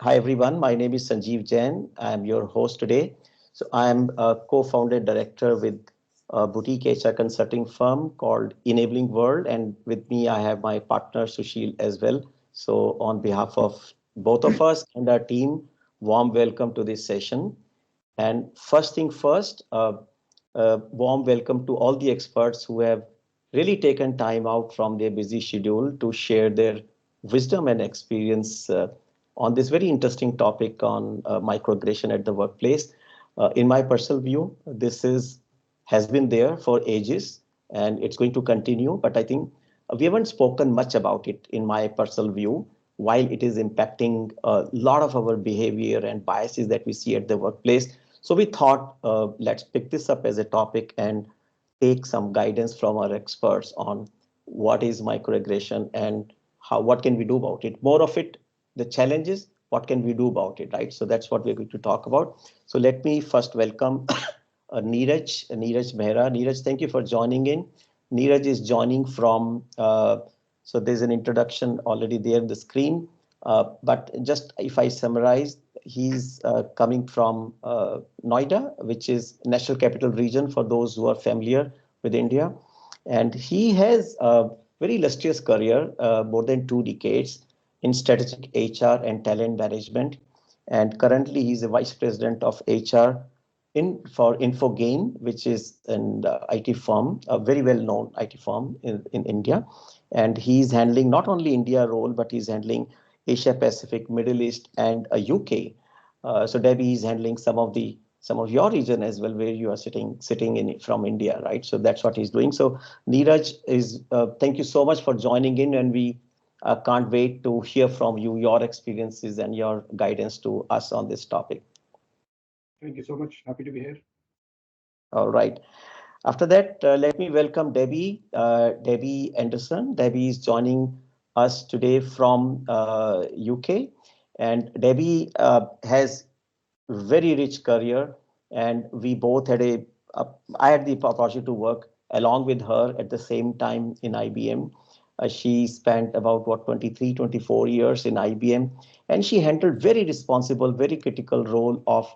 Hi everyone, my name is Sanjeev Jain. I am your host today. So I am a co-founded director with a boutique HR consulting firm called Enabling World, and with me I have my partner Sushil as well. So on behalf of both of us and our team, warm welcome to this session. And first thing first, warm welcome to all the experts who have really taken time out from their busy schedule to share their wisdom and experience on this very interesting topic on microaggression at the workplace. In my personal view, this is has been there for ages and it's going to continue. But I think we haven't spoken much about it in my personal view, while it is impacting a lot of our behavior and biases that we see at the workplace. So we thought, let's pick this up as a topic and take some guidance from our experts on what is microaggression and what can we do about it. More of it, the challenges, what can we do about it, right? So that's what we're going to talk about. So let me first welcome Neeraj Mehra. Neeraj, thank you for joining in. Neeraj is joining from, so there's an introduction already there in the screen. But just if I summarize, he's coming from Noida, which is National Capital Region for those who are familiar with India. And he has a very illustrious career, more than 2 decades in strategic HR and talent management. And currently he's a vice president of HR for Infogain, which is an IT firm, a very well-known IT firm in India. And he's handling not only India role, but he's handling Asia Pacific, Middle East, and UK. So Debbie is handling some of your region as well, where you are sitting in from India, right? So that's what he's doing. So Neeraj is thank you so much for joining in, and we can't wait to hear from you your experiences and your guidance to us on this topic. Thank you so much. Happy to be here. All right. After that, let me welcome Debbie, Debbie Anderson. Debbie is joining us today from UK, and Debbie has very rich career, and we both had I had the opportunity to work along with her at the same time in IBM. She spent about 23, 24 years in IBM, and she handled very responsible, very critical role of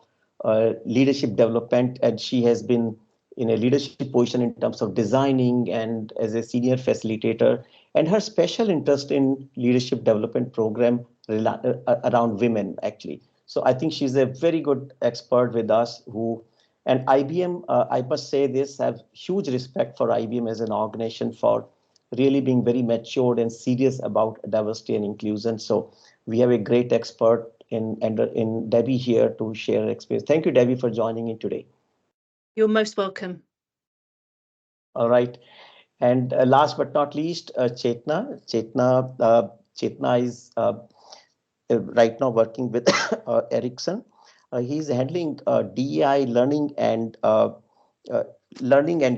leadership development, and she has been in a leadership position in terms of designing and as a senior facilitator, and her special interest in leadership development program around women actually. So I think she's a very good expert with us and IBM, I must say this, have huge respect for IBM as an organization for really being very matured and serious about diversity and inclusion. So we have a great expert in Debbie here to share her experience. Thank you, Debbie, for joining in today. You're most welcome. All right. And last but not least, Chetna. Chetna is right now working with Ericsson. He's handling DEI learning and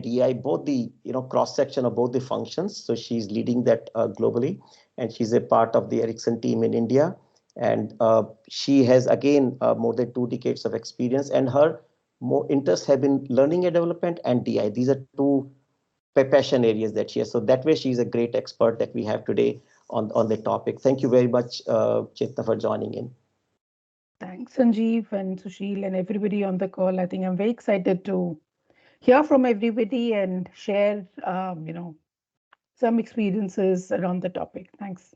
DEI, both the cross section of both the functions. So she's leading that globally, and she's a part of the Ericsson team in India. And she has again more than 2 decades of experience, and her more interests have been learning and development and DI. These are two passion areas that she has. So that way, she's a great expert that we have today on the topic. Thank you very much, Chetna, for joining in. Thanks, Sanjeev and Sushil and everybody on the call. I think I'm very excited to hear from everybody and share, some experiences around the topic. Thanks.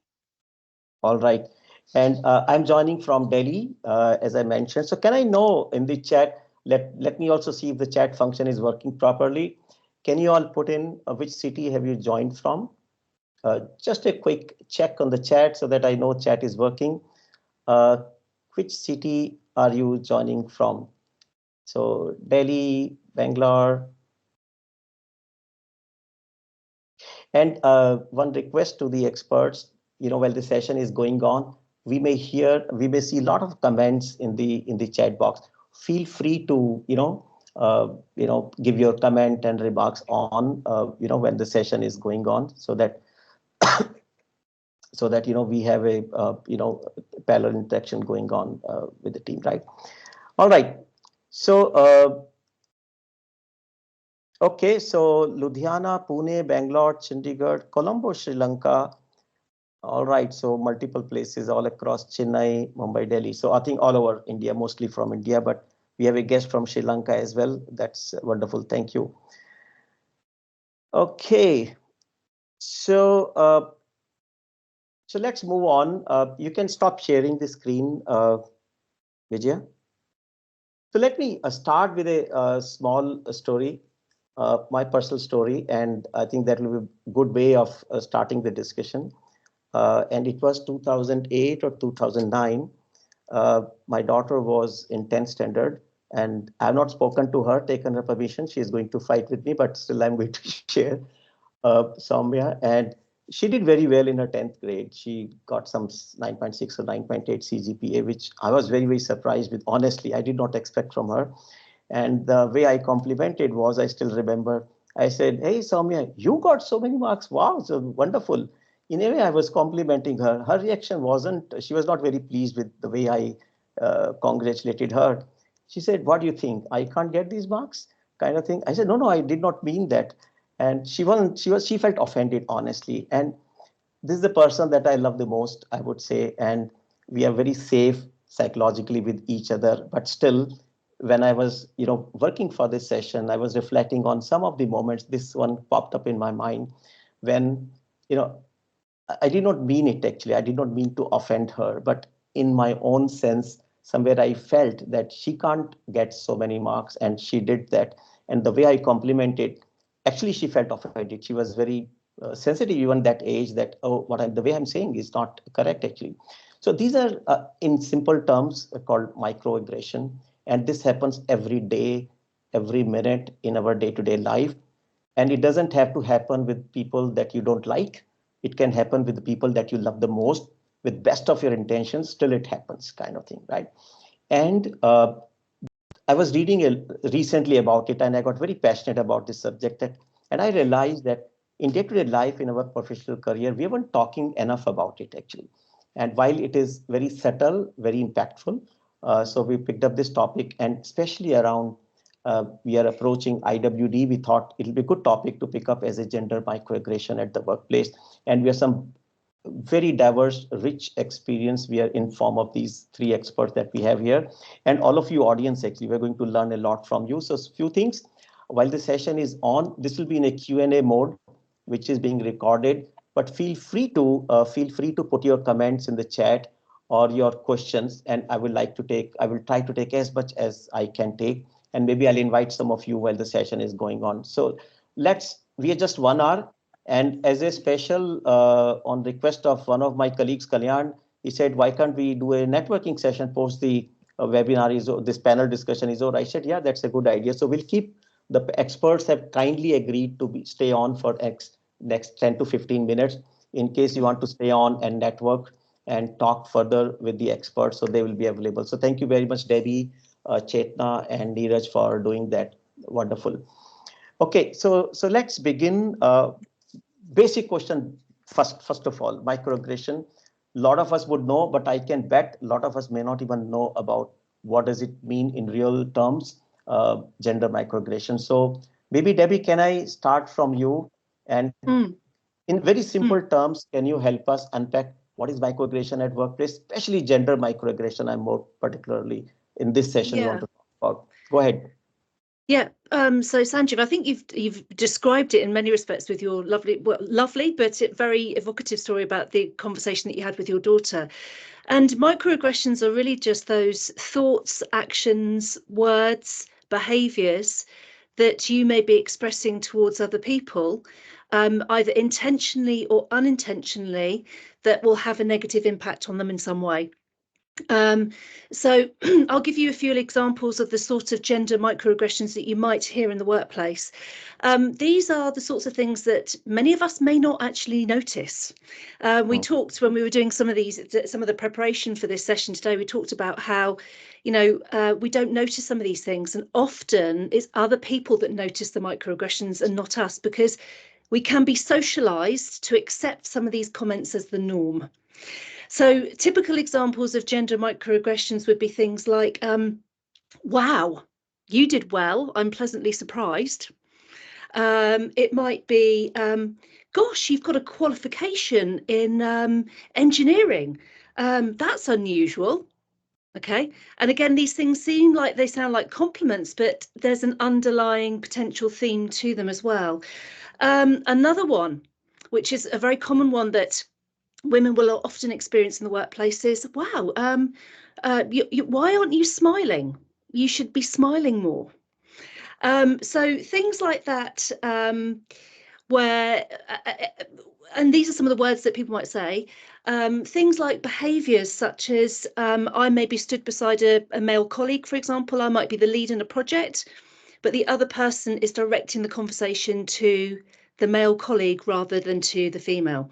All right. And I'm joining from Delhi, as I mentioned. So can I know in the chat, let me also see if the chat function is working properly. Can you all put in which city have you joined from? Just a quick check on the chat so that I know chat is working. Which city are you joining from? So Delhi, Bangalore. And one request to the experts, while the session is going on, we may see a lot of comments in the chat box. Feel free to, give your comment and remarks on, when the session is going on, so that we have a parallel interaction going on with the team, right? All right. So okay, so Ludhiana, Pune, Bangalore, Chandigarh, Colombo, Sri Lanka, All right, so multiple places all across Chennai, Mumbai, Delhi. So I think all over India, mostly from India, but we have a guest from Sri Lanka as well. That's wonderful. Thank you. Okay, so so let's move on. You can stop sharing the screen, Vijaya. So let me start with a small story, my personal story, and I think that will be a good way of starting the discussion. And it was 2008 or 2009. My daughter was in 10th standard, and I have not spoken to her, taken her permission. She is going to fight with me, but still I'm going to share Soumya. And she did very well in her 10th grade. She got some 9.6 or 9.8 CGPA, which I was very, very surprised with. Honestly, I did not expect from her. And the way I complimented was, I still remember, I said, "Hey, Soumya, you got so many marks. Wow, so wonderful." In a way, I was complimenting her. Her reaction wasn't, she was not very pleased with the way I congratulated her. She said, "What do you think? I can't get these marks?" Kind of thing. I said, No, I did not mean that. And she felt offended, honestly. And this is the person that I love the most, I would say. And we are very safe psychologically with each other. But still, when I was, working for this session, I was reflecting on some of the moments. This one popped up in my mind when, you know, I did not mean it actually. I did not mean to offend her, but in my own sense, somewhere I felt that she can't get so many marks, and she did that. And the way I complimented, actually, she felt offended. She was very sensitive even that age. That the way I'm saying is not correct actually. So these are in simple terms called microaggression, and this happens every day, every minute in our day-to-day life. And it doesn't have to happen with people that you don't like. It can happen with the people that you love the most, with best of your intentions. Still, it happens, kind of thing, right? And I was reading recently about it, and I got very passionate about this subject. And I realized that in day-to-day life, in our professional career, we weren't talking enough about it actually. And while it is very subtle, very impactful, so we picked up this topic, and especially around we are approaching IWD, we thought it'll be a good topic to pick up as a gender microaggression at the workplace. And we have some very diverse, rich experience. We are in form of these three experts that we have here. And all of you audience, actually, we're going to learn a lot from you. So a few things, while the session is on, this will be in a Q&A mode, which is being recorded. But feel free to put your comments in the chat or your questions. And I will try to take as much as I can take. And maybe I'll invite some of you while the session is going on. So we are just 1 hour. And as a special, on request of one of my colleagues, Kalyan, he said, why can't we do a networking session post the webinar this panel discussion is over? I said, yeah, that's a good idea. So we'll keep, the experts have kindly agreed to stay on for next 10 to 15 minutes in case you want to stay on and network and talk further with the experts. So they will be available. So thank you very much, Debbie, Chetna, and Neeraj for doing that. Wonderful. Okay, so let's begin. Basic question first of all, microaggression. A lot of us would know, but I can bet a lot of us may not even know about what does it mean in real terms, gender microaggression. So maybe Debbie, can I start from you? And in very simple terms, can you help us unpack what is microaggression at workplace, especially gender microaggression? I'm more particularly in this session want to talk about. Go ahead. Yeah. So Sanjeev, I think you've described it in many respects with your lovely but very evocative story about the conversation that you had with your daughter. And microaggressions are really just those thoughts, actions, words, behaviours that you may be expressing towards other people, either intentionally or unintentionally, that will have a negative impact on them in some way. So I'll give you a few examples of the sort of gender microaggressions that you might hear in the workplace. These are the sorts of things that many of us may not actually notice. We talked when we were doing some of the preparation for this session today, we talked about how, we don't notice some of these things, and often it's other people that notice the microaggressions and not us, because we can be socialized to accept some of these comments as the norm. So typical examples of gender microaggressions would be things like, wow, you did well, I'm pleasantly surprised. It might be, gosh, you've got a qualification in engineering. That's unusual. Okay. And again, these things sound like compliments, but there's an underlying potential theme to them as well. Another one, which is a very common one that women will often experience in the workplace, is, wow, why aren't you smiling? You should be smiling more. So things like that, where, and these are some of the words that people might say, things like behaviours such as, I may be stood beside a male colleague, for example, I might be the lead in a project, but the other person is directing the conversation to the male colleague rather than to the female.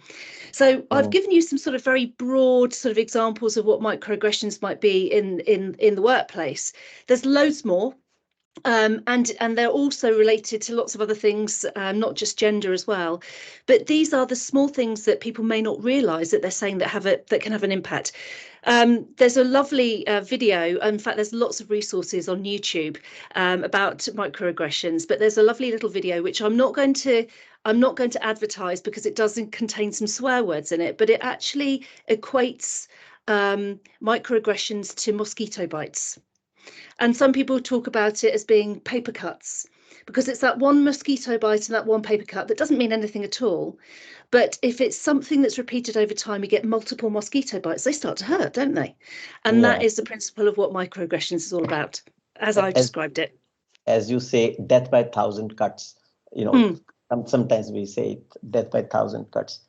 So I've given you some sort of very broad sort of examples of what microaggressions might be in the workplace. There's loads more. And they're also related to lots of other things, not just gender as well. But these are the small things that people may not realise that they're saying that can have an impact. There's a lovely video. In fact, there's lots of resources on YouTube about microaggressions. But there's a lovely little video which I'm not going to advertise because it doesn't contain some swear words in it. But it actually equates microaggressions to mosquito bites. And some people talk about it as being paper cuts, because it's that one mosquito bite and that one paper cut that doesn't mean anything at all. But if it's something that's repeated over time, you get multiple mosquito bites, they start to hurt, don't they? And that is the principle of what microaggressions is all about, as I've described it. As you say, death by 1,000 cuts. Sometimes we say death by 1,000 cuts.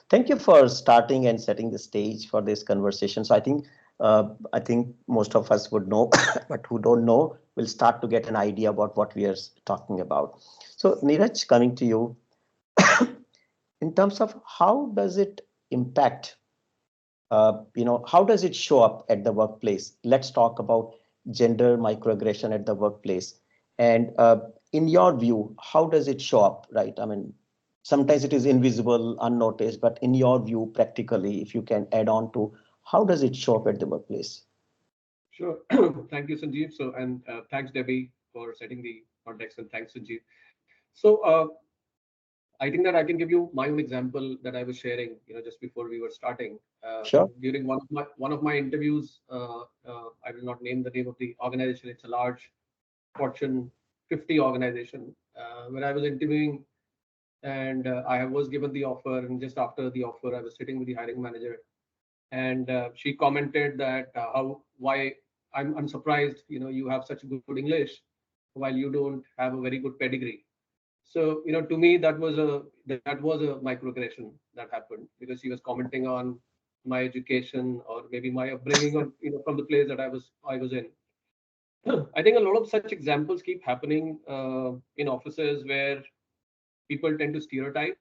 Thank you for starting and setting the stage for this conversation. So I think most of us would know, but who don't know will start to get an idea about what we are talking about. So Neeraj, coming to you, in terms of how does it impact, how does it show up at the workplace? Let's talk about gender microaggression at the workplace. And in your view, how does it show up, right? I mean, sometimes it is invisible, unnoticed, but in your view, practically, if you can add on to, how does it show up at the workplace? Sure. Thank you, Sanjeev. And thanks, Debbie, for setting the context, and thanks, Sanjeev. So I think that I can give you my own example that I was sharing, just before we were starting. Sure. During one of my interviews, I will not name the name of the organization. It's a large Fortune 50 organization where I was interviewing, and I was given the offer. And just after the offer, I was sitting with the hiring manager. And she commented that why I'm surprised, you have such good English while you don't have a very good pedigree. So, to me, that was a microaggression that happened, because she was commenting on my education or maybe my upbringing, or from the place that I was in. I think a lot of such examples keep happening in offices where people tend to stereotype,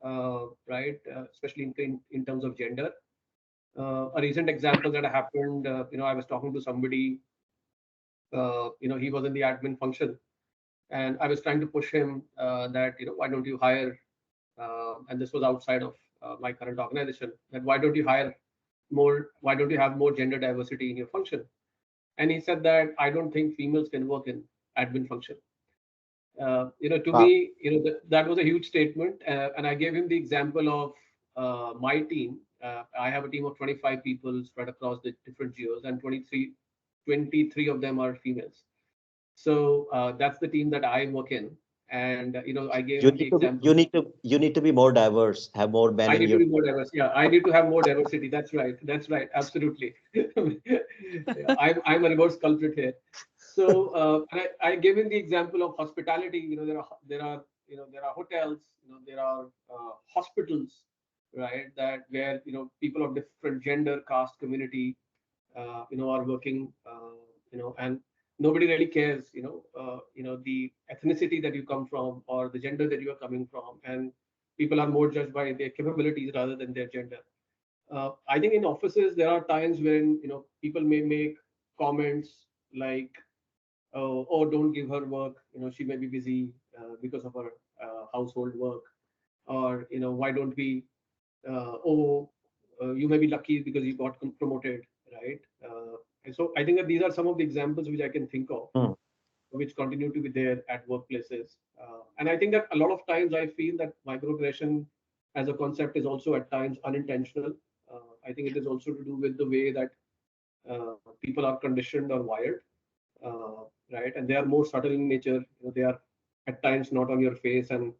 right? Especially in terms of gender. A recent example that happened, I was talking to somebody, he was in the admin function, and I was trying to push him that, why don't you hire, and this was outside of my current organization, that why don't you have more gender diversity in your function? And he said that, I don't think females can work in admin function. To me, that was a huge statement. And I gave him the example of my team. I have a team of 25 people spread across the different geos, and 23 of them are females. So that's the team that I work in. And I gave him the example. You need to be more diverse, have more men. I need to be more diverse. Yeah, I need to have more diversity. That's right. Absolutely. I'm a reverse culprit here. So I gave him the example of hospitality. There are hotels. There are hospitals, right? Where people of different gender, caste, community, are working. And nobody really cares. The ethnicity that you come from or the gender that you are coming from, and people are more judged by their capabilities rather than their gender. I think in offices there are times when people may make comments like, "Oh, don't give her work. She may be busy because of her household work," or why don't we? You may be lucky because you got promoted, right? And so I think that these are some of the examples which I can think of, which continue to be there at workplaces. And I think that a lot of times I feel that microaggression as a concept is also at times unintentional. I think it is also to do with the way that people are conditioned or wired, right? And they are more subtle in nature. They are at times not on your face. And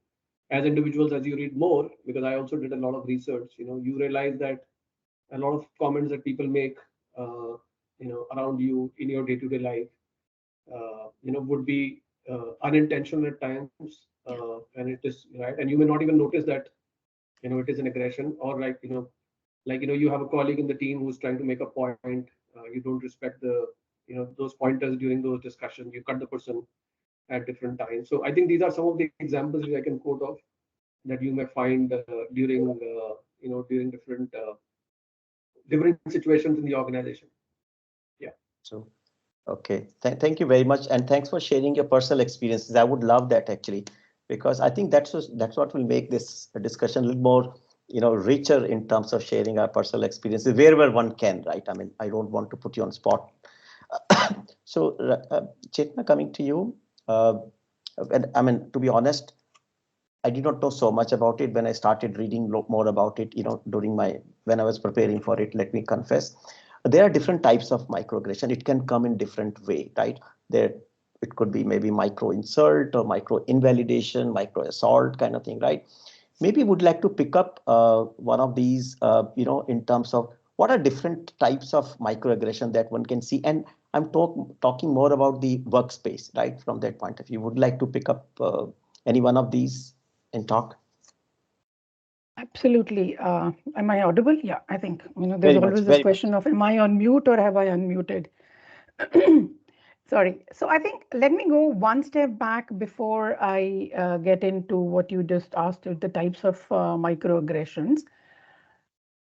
as individuals, as you read more, because I also did a lot of research, you realize that a lot of comments that people make, around you in your day-to-day life, would be unintentional at times, and it is right, and you may not even notice that, it is an aggression, or you have a colleague in the team who's trying to make a point, you don't respect those pointers during those discussions, you cut the person at different times. So I think these are some of the examples which I can quote of that you may find during different situations in the organization. Yeah. So, okay. Thank you very much. And thanks for sharing your personal experiences. I would love that actually, because I think that's what will make this discussion a little more, richer in terms of sharing our personal experiences wherever one can, right? I mean, I don't want to put you on spot. So, Chetna, coming to you, and I mean, to be honest, I did not know so much about it when I started reading more about it, when I was preparing for it, let me confess. There are different types of microaggression. It can come in different way, right? It could be maybe micro insult or micro invalidation, micro assault kind of thing, right? Maybe would like to pick up one of these, in terms of what are different types of microaggression that one can see. And I'm talking more about the workspace, right? From that point of view, would like to pick up any one of these and talk? Absolutely. Am I audible? Yeah, I think, there's Very much, always this very question of, am I on mute or have I unmuted? Sorry. So I think let me go one step back before I get into what you just asked, the types of microaggressions.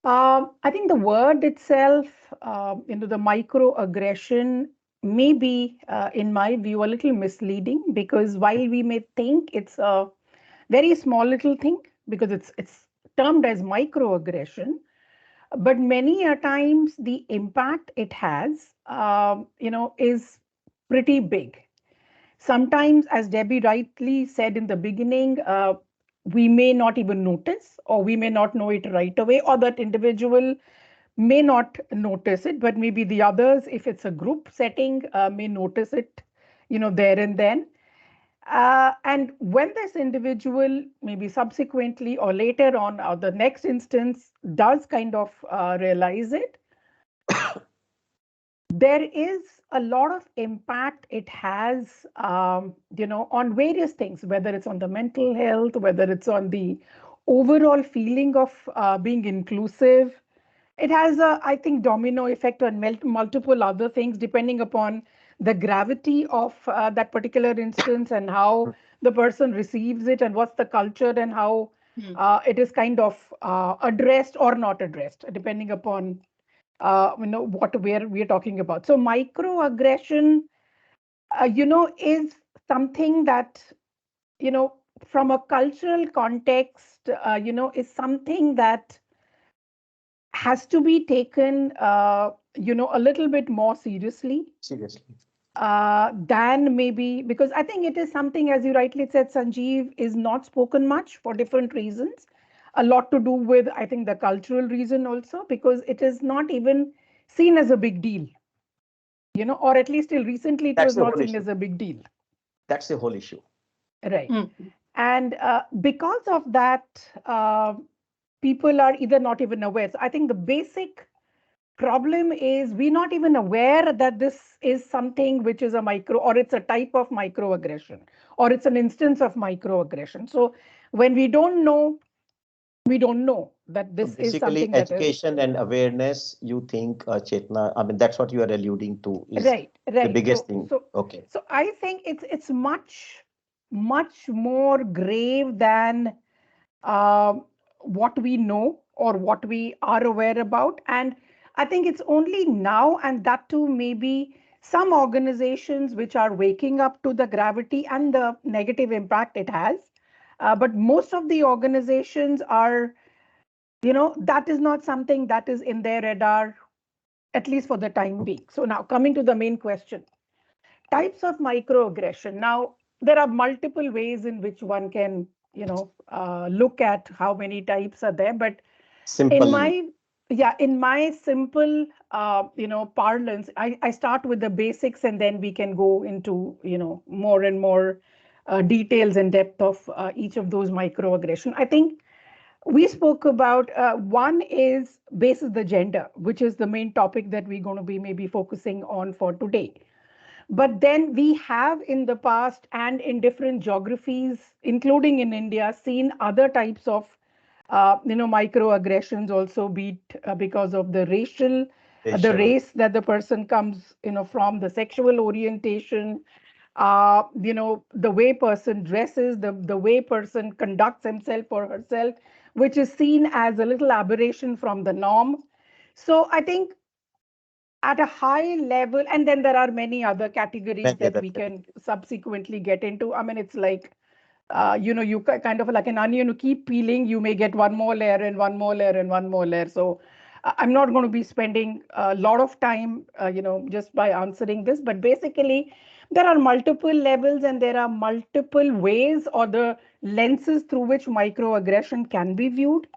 I think the word itself, the microaggression may be, in my view, a little misleading, because while we may think it's a very small little thing, because it's termed as microaggression, but many a times the impact it has, is pretty big. Sometimes, as Debbie rightly said in the beginning, we may not even notice, or we may not know it right away, or that individual may not notice it, but maybe the others, if it's a group setting, may notice it, there and then. And when this individual, maybe subsequently or later on, or the next instance, does kind of realize it, there is a lot of impact it has, on various things, whether it's on the mental health, whether it's on the overall feeling of being inclusive. It has a, I think, domino effect on multiple other things, depending upon the gravity of that particular instance and how the person receives it and what's the culture and how it is kind of addressed or not addressed, depending upon what we're talking about. So microaggression, is something that, from a cultural context, is something that has to be taken, a little bit more seriously. Seriously. Than maybe, because I think it is something, as you rightly said, Sanjeev, is not spoken much for different reasons. A lot to do with, I think, the cultural reason also, because it is not even seen as a big deal, or at least till recently, it That's was the not whole seen issue. as a big deal. That's the whole issue. Right. And because of that, people are either not even aware. So I think the basic problem is we're not even aware that this is something which is a micro, or it's a type of microaggression, or it's an instance of microaggression. So when we don't know that this So is basically, something that is education and awareness, you think, Chetna, I mean, that's what you are alluding to is right. the biggest thing. Okay. So I think it's much more grave than what we know or what we are aware about. And I think it's only now, and that too maybe some organizations which are waking up to the gravity and the negative impact it has. But most of the organizations are, that is not something that is in their radar, at least for the time being. So now coming to the main question, types of microaggression. Now, there are multiple ways in which one can look at how many types are there. But Simple. in my simple, parlance, I start with the basics, and then we can go into, more and more details and depth of each of those microaggression. I think we spoke about one is basis the gender, which is the main topic that we're going to be maybe focusing on for today. But then we have in the past and in different geographies, including in India, seen other types of microaggressions also, be it because of the the race that the person comes from, the sexual orientation, the way person dresses, the way person conducts himself or herself, which is seen as a little aberration from the norm. So I think at a high level, and then there are many other categories that we can subsequently get into. I mean, it's like, you kind of like an onion, you keep peeling, you may get one more layer and one more layer and one more layer. So I'm not going to be spending a lot of time, just by answering this, but basically there are multiple levels and there are multiple ways or the lenses through which microaggression can be viewed.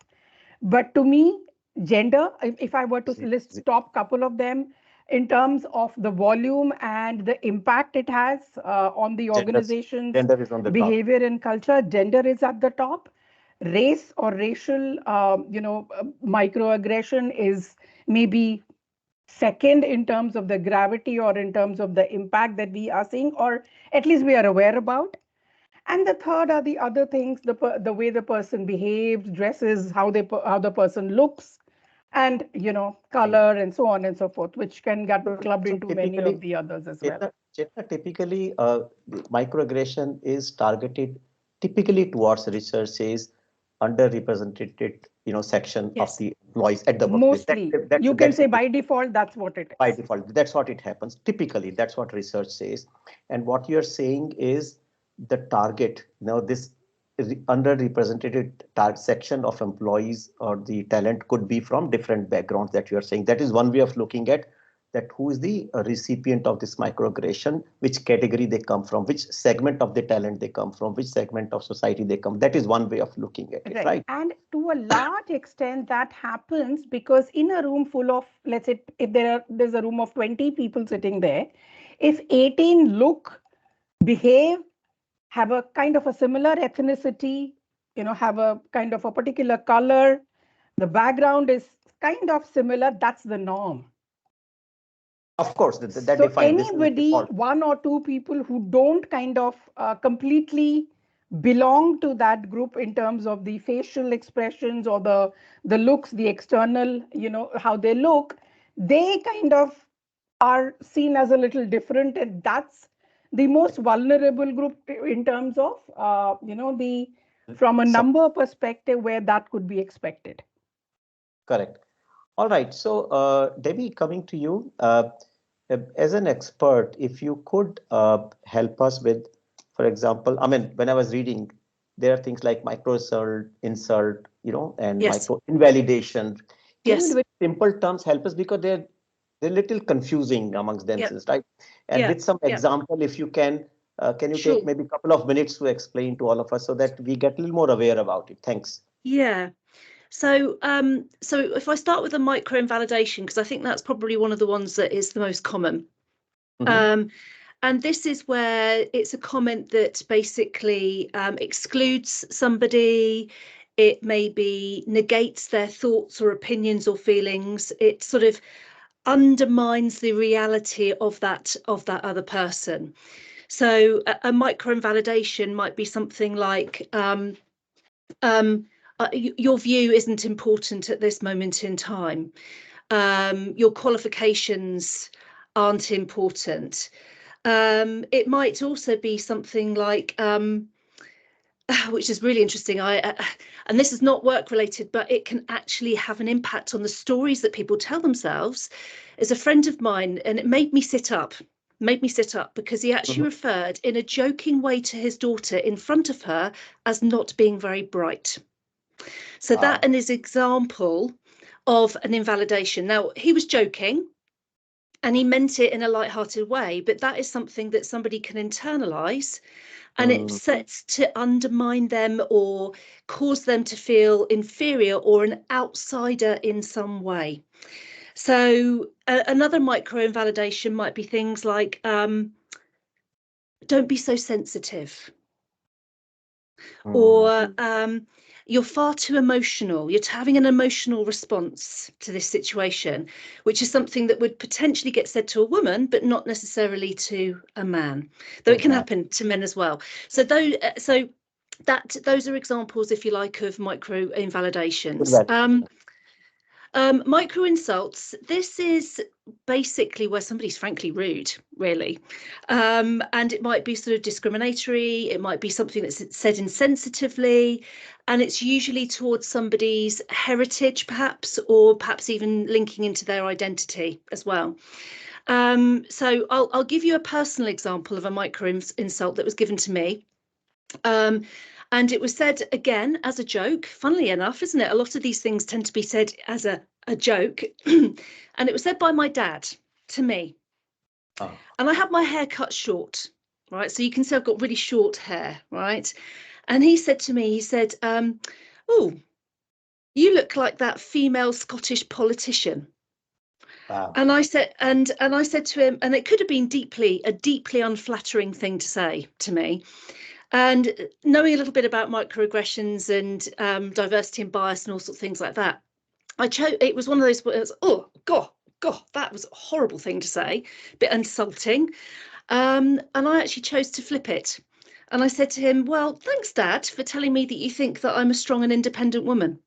But to me, gender, if I were to list top couple of them in terms of the volume and the impact it has on the organization's behavior and culture, gender is at the top. Race or racial, microaggression is maybe second in terms of the gravity or in terms of the impact that we are seeing, or at least we are aware about. And the third are the other things, the way the person behaves, dresses, how the person looks, and color and so on and so forth, which can get clubbed into many of the others as well. Typically, microaggression is targeted typically towards researchers underrepresented section of the employees at the workplace. Mostly, you can say by default that's what it is. By default, that's what it happens. Typically, that's what research says. And what you're saying is the target. Now, this underrepresented section of employees or the talent could be from different backgrounds that you are saying. That is one way of looking at that who is the recipient of this microaggression, which category they come from, which segment of the talent they come from, which segment of society they come. That is one way of looking at it, right? And to a large extent that happens because in a room full of, let's say, if there's a room of 20 people sitting there, if 18 look, behave, have a kind of a similar ethnicity, have a kind of a particular color, the background is kind of similar, that's the norm. Of course, that so defines anybody, one or two people who don't kind of completely belong to that group in terms of the facial expressions or the looks, the external, how they look, they kind of are seen as a little different, and that's the most vulnerable group in terms of from a number perspective where that could be expected. Correct. All right. So Debbie, coming to you as an expert, if you could help us with, for example, I mean, when I was reading, there are things like micro insult, and micro invalidation. Even with simple terms help us because they're little confusing amongst themselves, right? And with some example, if you can you take maybe a couple of minutes to explain to all of us so that we get a little more aware about it? Thanks. Yeah. So if I start with the micro invalidation, because I think that's probably one of the ones that is the most common. And this is where it's a comment that basically excludes somebody. It maybe negates their thoughts or opinions or feelings. It sort of undermines the reality of that other person. So a micro invalidation might be something like your view isn't important at this moment in time. Your qualifications aren't important. It might also be something like, which is really interesting, and this is not work related, but it can actually have an impact on the stories that people tell themselves. Is a friend of mine, and it made me sit up because he actually referred in a joking way to his daughter in front of her as not being very bright. So that is an example of an invalidation. Now, he was joking and he meant it in a light-hearted way, but that is something that somebody can internalize and it sets to undermine them or cause them to feel inferior or an outsider in some way. So another micro invalidation might be things like, don't be so sensitive, or you're far too emotional. You're having an emotional response to this situation, which is something that would potentially get said to a woman, but not necessarily to a man, though it can happen to men as well. So those are examples, if you like, of micro invalidations. Micro insults, this is basically where somebody's frankly rude, really. And it might be sort of discriminatory, it might be something that's said insensitively, and it's usually towards somebody's heritage, perhaps, or perhaps even linking into their identity as well. So I'll give you a personal example of a micro insult that was given to me. And it was said again as a joke, funnily enough, isn't it? A lot of these things tend to be said as a joke. And it was said by my dad to me. Oh. And I had my hair cut short, right? So you can see I've got really short hair, right? And he said to me, he said, oh, you look like that female Scottish politician. Wow. And I said, and I said to him, and it could have been a deeply unflattering thing to say to me. And knowing a little bit about microaggressions and diversity and bias and all sorts of things like that, it was one of those words, oh, God, that was a horrible thing to say, a bit insulting. And I actually chose to flip it. And I said to him, well, thanks, Dad, for telling me that you think that I'm a strong and independent woman.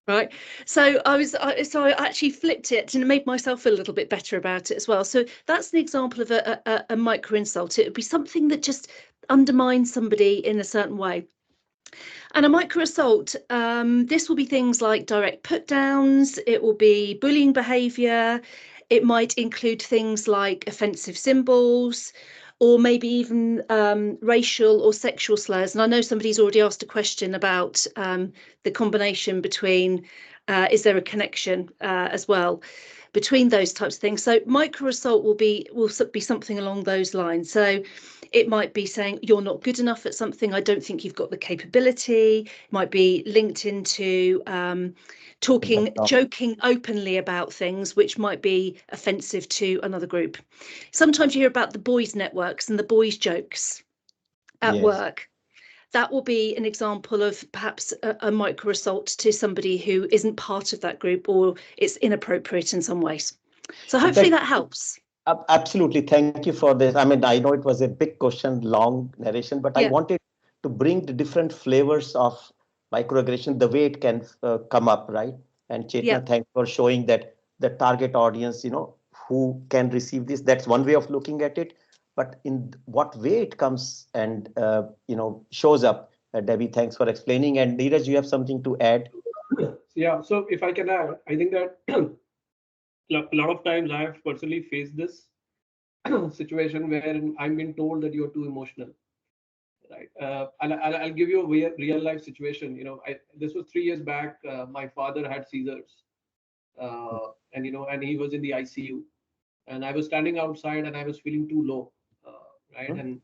Right. So I actually flipped it and made myself feel a little bit better about it as well. So that's an example of a micro insult. It would be something that just undermines somebody in a certain way. And a micro assault, this will be things like direct put downs. It will be bullying behaviour. It might include things like offensive symbols, or maybe even racial or sexual slurs. And I know somebody's already asked a question about the combination between, is there a connection as well between those types of things. So micro assault will be something along those lines. So it might be saying you're not good enough at something. I don't think you've got the capability. It might be linked into joking openly about things which might be offensive to another group. Sometimes you hear about the boys' networks and the boys' jokes at work. That will be an example of perhaps a micro assault to somebody who isn't part of that group, or it's inappropriate in some ways. So hopefully that helps. Absolutely. Thank you for this. I mean, I know it was a big question, long narration, but I wanted to bring the different flavors of microaggression, the way it can come up, right? And Chetna, thanks for showing that the target audience, who can receive this. That's one way of looking at it. But in what way it comes and, shows up. Debbie, thanks for explaining. And Neeraj, you have something to add? Yeah, so if I can add, I think that a lot of times I have personally faced this situation where I'm being told that you're too emotional, right? I'll give you a real life situation. This was 3 years back. My father had seizures, and he was in the ICU, and I was standing outside and I was feeling too low, right? And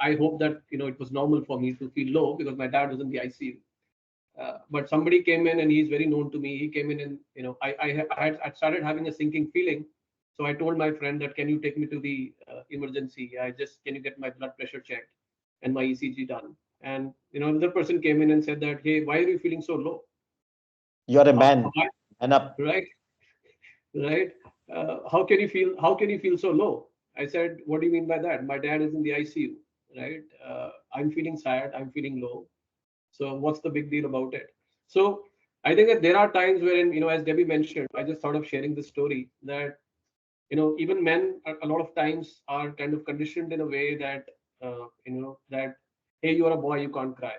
I hope that it was normal for me to feel low because my dad was in the ICU. But somebody came in and he's very known to me. He came in and I started having a sinking feeling. So I told my friend that, can you take me to the emergency? Can you get my blood pressure checked and my ECG done? And another person came in and said that, hey, why are you feeling so low? You're a man. Man up. Right. Right. How can you feel so low? I said, what do you mean by that? My dad is in the ICU, right? I'm feeling sad. I'm feeling low. So what's the big deal about it? So I think that there are times wherein, as Debbie mentioned, I just thought of sharing this story that, even men a lot of times are kind of conditioned in a way that, that, hey, you're a boy, you can't cry,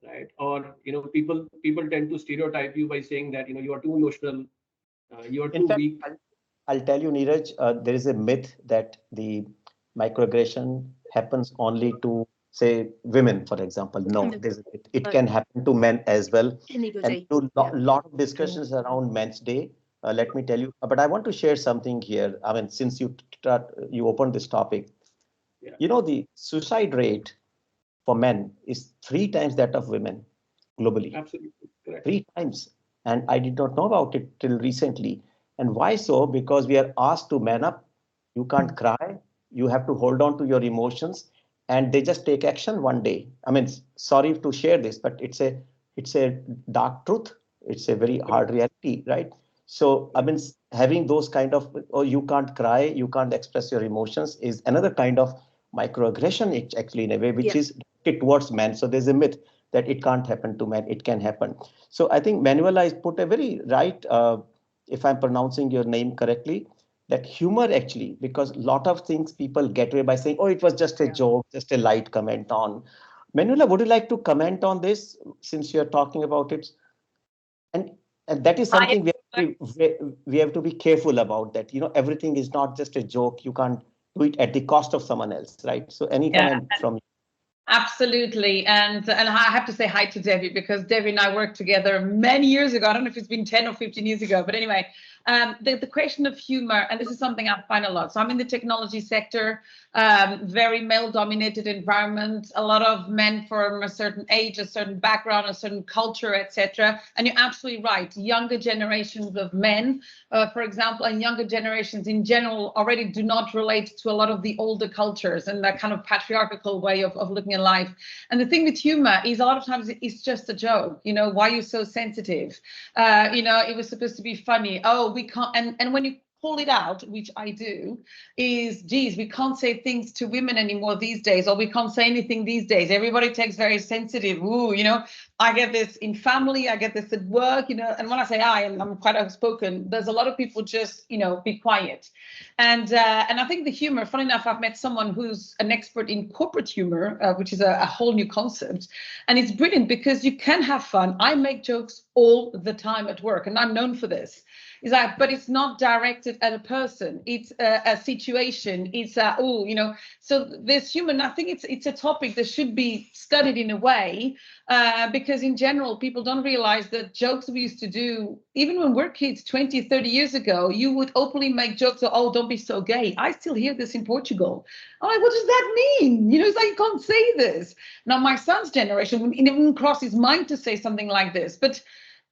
right? Or, people tend to stereotype you by saying that, you are too emotional, you are too weak. I'll tell you, Neeraj, there is a myth that the microaggression happens only to, say, women, for example. No, it can happen to men as well. Anybody. And a lot of discussions around Men's Day. Let me tell you, but I want to share something here. I mean, since you opened this topic, the suicide rate for men is 3 times that of women globally. Absolutely correct. 3 times. And I did not know about it till recently. And why so? Because we are asked to man up. You can't cry. You have to hold on to your emotions, and they just take action one day. I mean, sorry to share this, but it's a dark truth. It's a very hard reality, right? So, I mean, having those kind of, oh, you can't cry, you can't express your emotions is another kind of microaggression, actually, in a way, which is directed towards men. So there's a myth that it can't happen to men. It can happen. So I think Manuela has put a very right, if I'm pronouncing your name correctly, that humor actually, because a lot of things people get away by saying, oh, it was just a joke, just a light comment on. Manuela, would you like to comment on this since you're talking about it? And and that is something we have to be careful about, that, you know, everything is not just a joke. You can't do it at the cost of someone else, right? So any comment from you? Absolutely. And I have to say hi to Debbie, because Debbie and I worked together many years ago. I don't know if it's been 10 or 15 years ago, but anyway, the question of humor, and this is something I find a lot. So I'm in the technology sector, very male-dominated environment, a lot of men from a certain age, a certain background, a certain culture, etc. And you're absolutely right. Younger generations of men, for example, and younger generations in general already do not relate to a lot of the older cultures and that kind of patriarchal way of looking at life. And the thing with humor is a lot of times it's just a joke. You know, why are you so sensitive? You know, it was supposed to be funny. Oh, we can't. And when you call it out, which I do, is, geez, we can't say things to women anymore these days, or we can't say anything these days. Everybody takes very sensitive. Ooh, you know, I get this in family, I get this at work, you know, and when I say I'm quite outspoken, there's a lot of people just, you know, be quiet. And I think the humor, funny enough, I've met someone who's an expert in corporate humor, which is a whole new concept. And it's brilliant because you can have fun. I make jokes all the time at work, and I'm known for this. Is that, but it's not directed at a person. It's a situation. It's oh, you know. So this human, I think it's a topic that should be studied in a way, because in general, people don't realize that jokes we used to do, even when we're kids 20, 30 years ago, you would openly make jokes of, oh, don't be so gay. I still hear this in Portugal. I'm like, what does that mean? You know, it's like, you can't say this. Now, my son's generation wouldn't even cross his mind to say something like this. But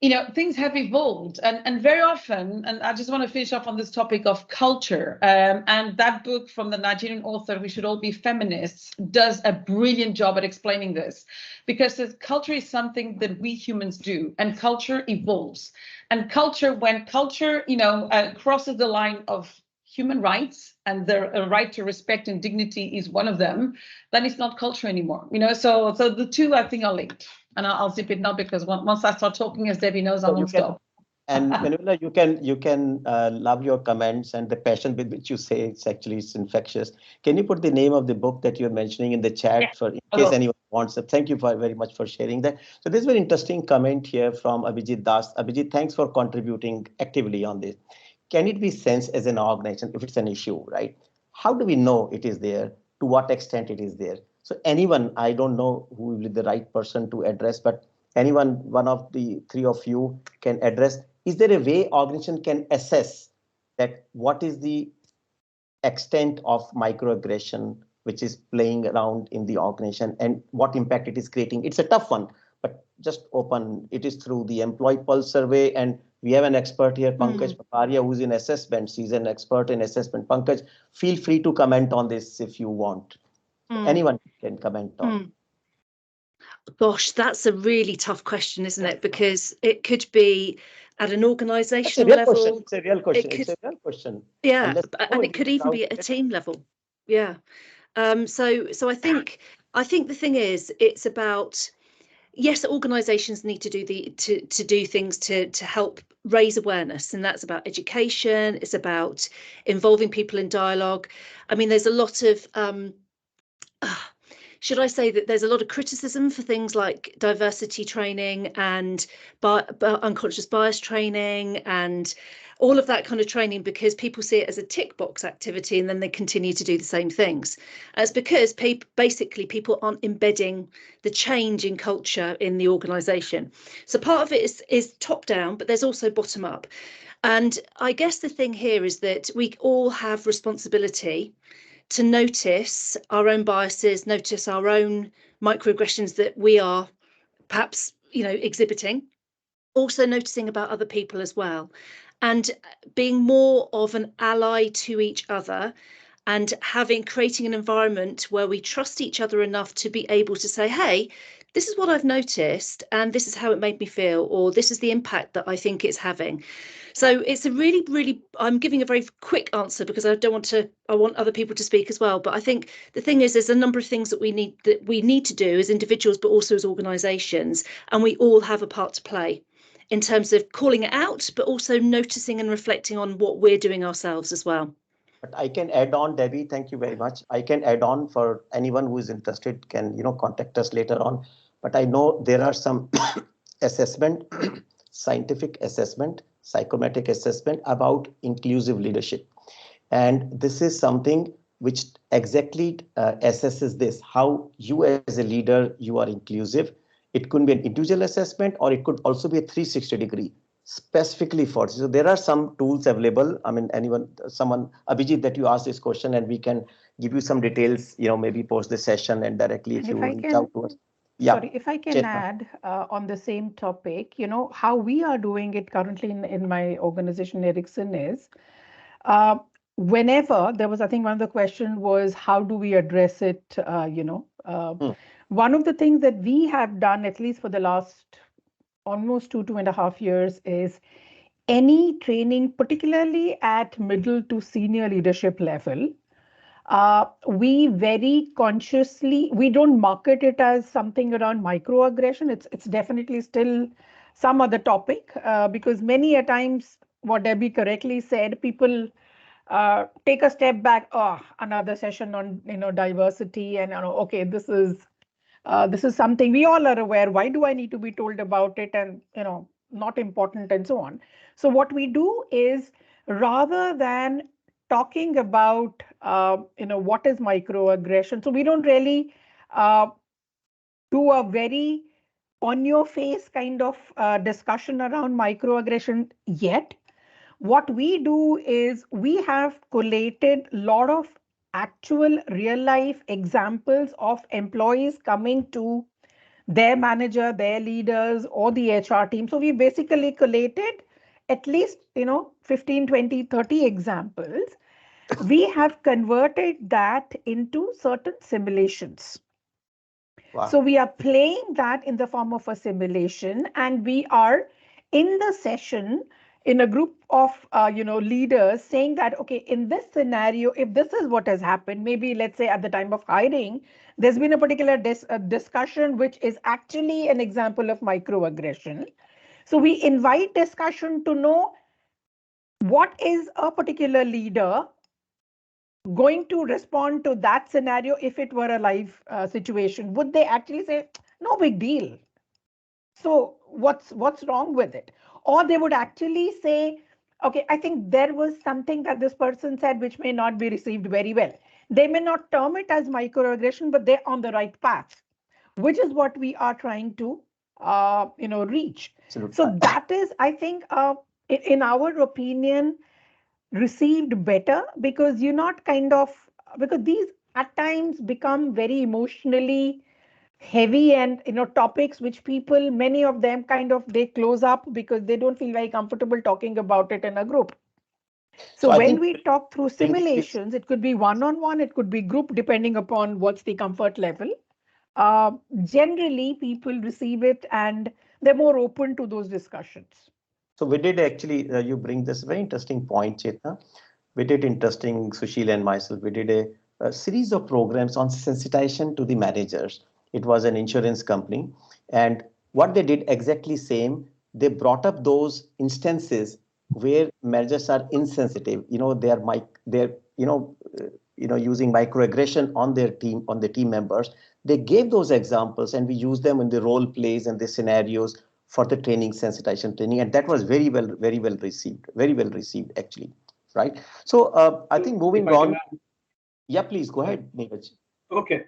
you know, things have evolved, and very often, and I just want to finish off on this topic of culture, and that book from the Nigerian author, We Should All Be Feminists, does a brilliant job at explaining this, because culture is something that we humans do, and culture evolves. And culture, when culture, you know, crosses the line of human rights, and the right to respect and dignity is one of them, then it's not culture anymore, you know. So the two, I think, are linked. And I'll zip it now, because once I start talking, as Debbie knows, I won't stop. And Manuela, you can love your comments and the passion with which you say it's infectious. Can you put the name of the book that you're mentioning in the chat for in case anyone wants it? Thank you very much for sharing that. So there's a very interesting comment here from Abhijit Das. Abhijit, thanks for contributing actively on this. Can it be sensed as an organization if it's an issue, right? How do we know it is there? To what extent it is there? So anyone, I don't know who will be the right person to address, but anyone, one of the 3 of you can address. Is there a way organization can assess that what is the extent of microaggression which is playing around in the organization and what impact it is creating? It's a tough one, but just open. It is through the Employee Pulse survey, and we have an expert here, Pankaj Paparia, who's in assessment. She's an expert in assessment. Pankaj, feel free to comment on this if you want. Anyone can comment on. Gosh, that's a really tough question, isn't it? Because it could be at an organizational level. It's a real question. It's a real question. Yeah, and it could even be at a team level. Yeah. So I think the thing is, it's about, yes, organizations need to do to do things to help raise awareness, and that's about education. It's about involving people in dialogue. I mean, there's a lot of should I say that there's a lot of criticism for things like diversity training and unconscious bias training and all of that kind of training, because people see it as a tick box activity and then they continue to do the same things. It's because basically people aren't embedding the change in culture in the organisation. So part of it is top down, but there's also bottom up. And I guess the thing here is that we all have responsibility to notice our own biases, notice our own microaggressions that we are perhaps, exhibiting. Also noticing about other people as well, and being more of an ally to each other, and creating an environment where we trust each other enough to be able to say, hey, this is what I've noticed and this is how it made me feel, or this is the impact that I think it's having. So it's a really, really, I'm giving a very quick answer because I want other people to speak as well. But I think the thing is, there's a number of things that we need to do as individuals, but also as organisations, and we all have a part to play in terms of calling it out, but also noticing and reflecting on what we're doing ourselves as well. But I can add on, Debbie, thank you very much. I can add on, for anyone who is interested can, contact us later on. But I know there are some assessment, scientific assessment, psychometric assessment about inclusive leadership. And this is something which exactly assesses this, how you as a leader, you are inclusive. It could be an individual assessment, or it could also be a 360 degree. Specifically for this. So there are some tools available. I mean, someone, Abhijit, that you asked this question, and we can give you some details, maybe post the session and directly if you reach out to us. Yeah. Sorry, if I can add on the same topic, how we are doing it currently in my organization, Ericsson, is whenever there was, I think one of the questions was, how do we address it? One of the things that we have done, at least for the last almost 2.5 years, is any training, particularly at middle to senior leadership level, we very consciously, we don't market it as something around microaggression. It's definitely still some other topic, because many a times, what Debbie correctly said, people take a step back. Oh, another session on diversity, and okay, this is something we all are aware. Why do I need to be told about it? And not important, and so on. So what we do is, rather than talking about what is microaggression, so we don't really do a very on your face kind of discussion around microaggression yet. What we do is, we have collated a lot of actual real life examples of employees coming to their manager, their leaders, or the HR team. So we basically collated at least 15, 20, 30 examples. We have converted that into certain simulations. Wow. So we are playing that in the form of a simulation, and we are in the session in a group of leaders saying that, okay, in this scenario, if this is what has happened, maybe let's say at the time of hiring, there's been a particular discussion which is actually an example of microaggression. So we invite discussion to know, what is a particular leader going to respond to that scenario if it were a live situation? Would they actually say, no big deal, so what's wrong with it? Or they would actually say, okay, I think there was something that this person said which may not be received very well. They may not term it as microaggression, but they're on the right path, which is what we are trying to reach. Absolutely. So that is, I think, in our opinion, received better, because you're not because these at times become very emotionally heavy, and topics which people, many of them they close up because they don't feel very comfortable talking about it in a group. So when we talk through simulations, it could be one-on-one, it could be group, depending upon what's the comfort level. Generally, people receive it and they're more open to those discussions. So we did actually, you bring this very interesting point, Chetna. We did interesting, Sushil and myself, we did a series of programs on sensitization to the managers. It was an insurance company. And what they did exactly same, they brought up those instances where managers are insensitive. They're using microaggression on their team, on the team members. They gave those examples, and we used them in the role plays and the scenarios for the training, sensitization training, and that was very well received actually, right? So I think moving on. Yeah, please go ahead, Neeraj. Okay.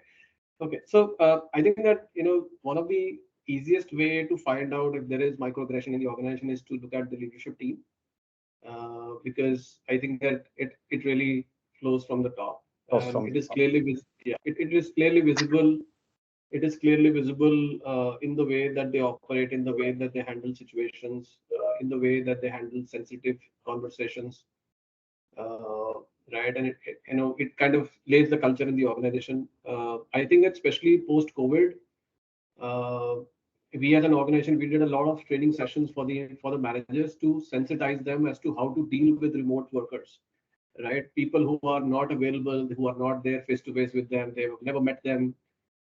So I think that one of the easiest way to find out if there is microaggression in the organization is to look at the leadership team, because I think that it really flows from the top. It is clearly visible it is clearly visible in the way that they operate, in the way that they handle situations, in the way that they handle sensitive conversations, right? And it kind of lays the culture in the organization. I think that especially post COVID, we as an organization, we did a lot of training sessions for the managers to sensitize them as to how to deal with remote workers, right? People who are not available, who are not there face to face with them, they've never met them.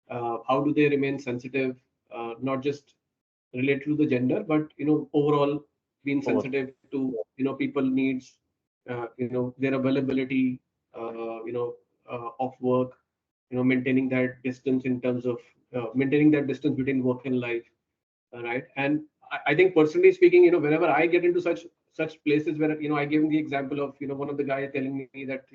How do they remain sensitive, not just related to the gender, but overall being sensitive to people needs, their availability, of work, maintaining that distance in terms of maintaining that distance between work and life, right? And I think personally speaking, whenever I get into such places where I gave him the example of one of the guys telling me that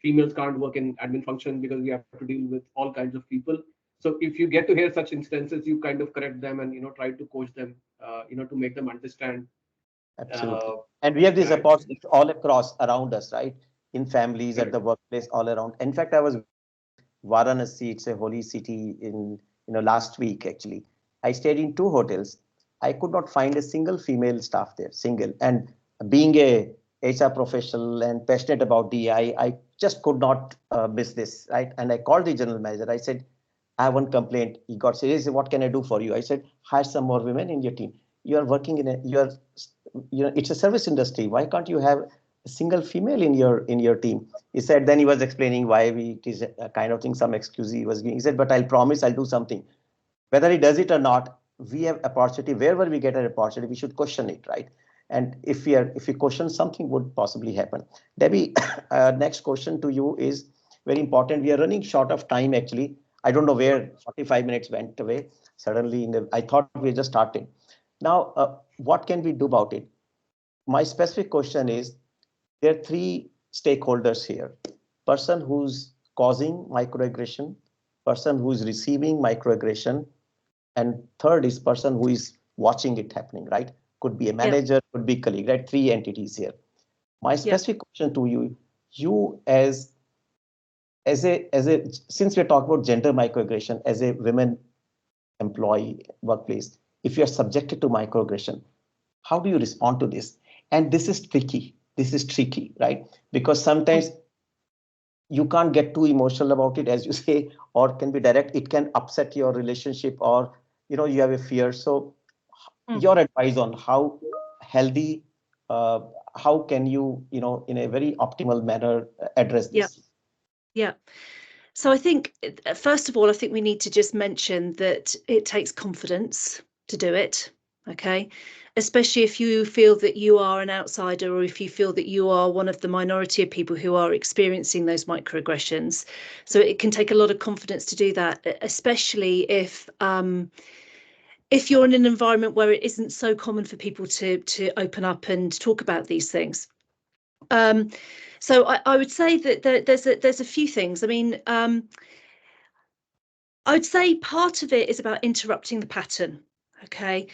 females can't work in admin function because we have to deal with all kinds of people. So if you get to hear such instances, you kind of correct them and try to coach them, to make them understand. Absolutely. And we have these Right. opportunities all across around us, right? In families, at the workplace, all around. In fact, I was Varanasi, it's a holy city, in last week actually. I stayed in 2 hotels. I could not find a single female staff there, single. And being a HR professional and passionate about DEI, I just could not miss this, right? And I called the general manager. I said, I have one complaint. He got serious. What can I do for you? I said, hire some more women in your team. You are working it's a service industry. Why can't you have a single female in your team? He said, then he was explaining why it is a kind of thing, some excuse he was giving. He said, but I'll promise I'll do something. Whether he does it or not, we have opportunity. Wherever we get an opportunity, we should question it, right? And if we question, something would possibly happen. Debbie, next question to you is very important. We are running short of time actually. I don't know where 45 minutes went away. Suddenly, I thought we just started. Now, what can we do about it? My specific question is, there are 3 stakeholders here. Person who's causing microaggression, person who is receiving microaggression, and third is person who is watching it happening, right? Could be a manager, could be colleague, right? 3 entities here. My specific question to you as a since we're talking about gender microaggression, as a women employee workplace, if you're subjected to microaggression, how do you respond to this? And this is tricky, right? Because sometimes you can't get too emotional about it, as you say, or can be direct. It can upset your relationship, or you have a fear. So your advice on how healthy, how can you in a very optimal manner address this? Yeah. So I think, first of all, I think we need to just mention that it takes confidence to do it. Okay. Especially if you feel that you are an outsider, or if you feel that you are one of the minority of people who are experiencing those microaggressions. So it can take a lot of confidence to do that, especially if you're in an environment where it isn't so common for people to open up and talk about these things. So I would say that there's a few things. I mean, I'd say part of it is about interrupting the pattern. Okay.